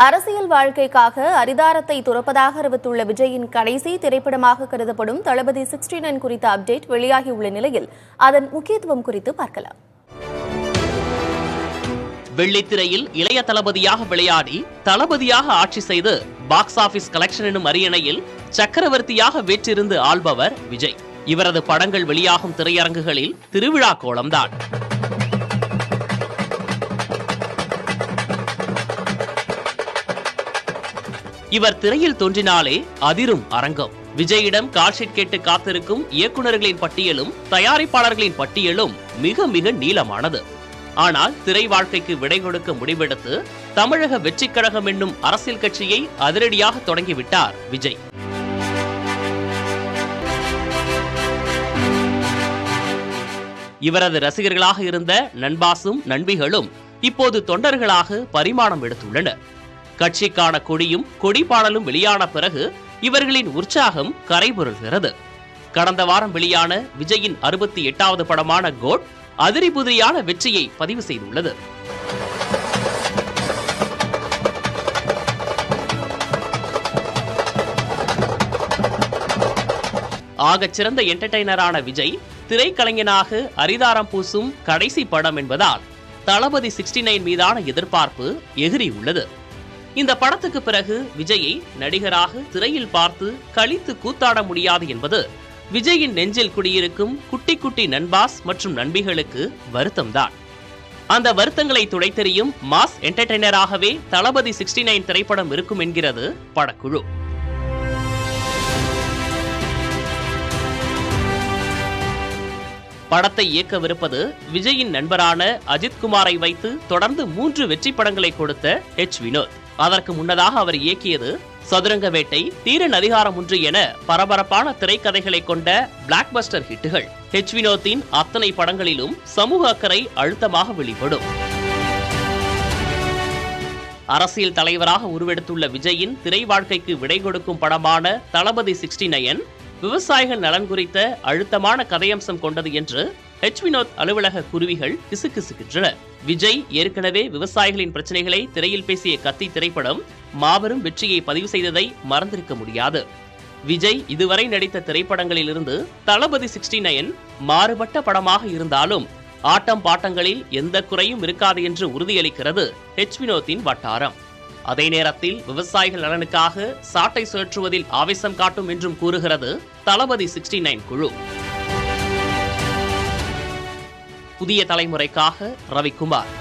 அரசியல் வாழ்க்கைக்காக அரிதாரத்தை துறப்பதாக அறிவித்துள்ள விஜயின் கடைசி திரைப்படமாக கருதப்படும் தளபதி 69 குறித்த அப்டேட் வெளியாகியுள்ள நிலையில் அதன் முக்கியத்துவம் குறித்து பார்க்கலாம். வெள்ளித்திரையில் இளைய தளபதியாக விளையாடி தளபதியாக ஆட்சி செய்து பாக்ஸ் ஆபீஸ் கலெக்ஷன் எனும் அரியணையில் சக்கரவர்த்தியாக வீற்றிருந்து ஆள்பவர் விஜய். இவரது படங்கள் வெளியாகும் திரையரங்குகளில் திருவிழா கோலம்தான். இவர் திரையில் தோன்றினாலே அதிரும் அரங்கம். விஜயிடம் கால்ஷீட் கேட்டு காத்திருக்கும் இயக்குநர்களின் பட்டியலும் தயாரிப்பாளர்களின் பட்டியலும் மிக மிக நீளமானது. ஆனால் திரை வாழ்க்கைக்கு விடை கொடுக்க முடிவெடுத்து தமிழக வெற்றிக் கழகம் என்னும் அரசியல் கட்சியை அதிரடியாக தொடங்கிவிட்டார் விஜய். இவரது ரசிகர்களாக இருந்த நண்பாசும் நண்பிகளும் இப்போது தொண்டர்களாக பரிமாணம் எடுத்துள்ளனர். கட்சிக்கான கொடியும் கொடி பாடலும் வெளியான பிறகு இவர்களின் உற்சாகம் கரைபுரள்கிறது. கடந்த வாரம் வெளியான விஜயின் 68வது படமான கோட் அதிரிபுதிரியான வெற்றியை பதிவு செய்துள்ளது. ஆகச்சிறந்த என்டர்டெய்னரான விஜய் திரைக்கலைஞனாக அரிதாரம் பூசும் கடைசி படம் என்பதால் தளபதி 69 மீதான எதிர்பார்ப்பு எகிரியுள்ளது. இந்த படத்துக்கு பிறகு விஜயை நடிகராக திரையில் பார்த்து கழித்து கூத்தாட முடியாது என்பது விஜயின் நெஞ்சில் குடியிருக்கும் குட்டி குட்டி நண்பாஸ் மற்றும் நண்பிகளுக்கு வருத்தம்தான். அந்த வருத்தங்களை துடைத்தெறியும் மாஸ் என்டர்டெய்னராகவே தளபதி 69 திரைப்படம் இருக்கும் என்கிறது படக்குழு. படத்தை இயக்கவிருப்பது விஜயின் நண்பரான அஜித் குமாரை வைத்து தொடர்ந்து 3 வெற்றி படங்களை கொடுத்த வினோத். அதற்கு முன்னதாக அவர் இயக்கியது சதுரங்க வேட்டை, தீரன் அதிகாரம் 1 என பரபரப்பான திரைக்கதைகளை கொண்ட பிளாக் பஸ்டர் ஹிட்டுகள். வினோத்தின் அத்தனை படங்களிலும் சமூக அக்கறை அழுத்தமாக வெளிப்படும். அரசியல் தலைவராக உருவெடுத்துள்ள விஜயின் திரை வாழ்க்கைக்கு விடை கொடுக்கும் படமான தளபதி 69 விவசாயிகள் நலன் குறித்த அழுத்தமான கதையம்சம் கொண்டது என்று வினோத் அலுவலக குருவிகள் கிசுகிசுக்கின்றன. விஜய் ஏற்கனவே விவசாயிகளின் பிரச்சனைகளை திரையில் பேசிய கத்தி திரைப்படம் மாபெரும் வெற்றியை பதிவு செய்ததை மறந்திருக்க முடியாது. விஜய் இதுவரை நடித்த திரைப்படங்களில் இருந்து தளபதி 69 மாறுபட்ட படமாக இருந்தாலும் ஆட்டம் பாட்டங்களில் எந்த குறையும் இருக்காது என்று உறுதியளிக்கிறது வினோத்தின் வட்டாரம். அதே நேரத்தில் விவசாயிகள் நலனுக்காக சாட்டை சுழற்றுவதில் ஆவேசம் காட்டும் என்றும் கூறுகிறது தளபதி 69 குழு. புதிய தலைமுறைக்காக ரவிக்குமார்.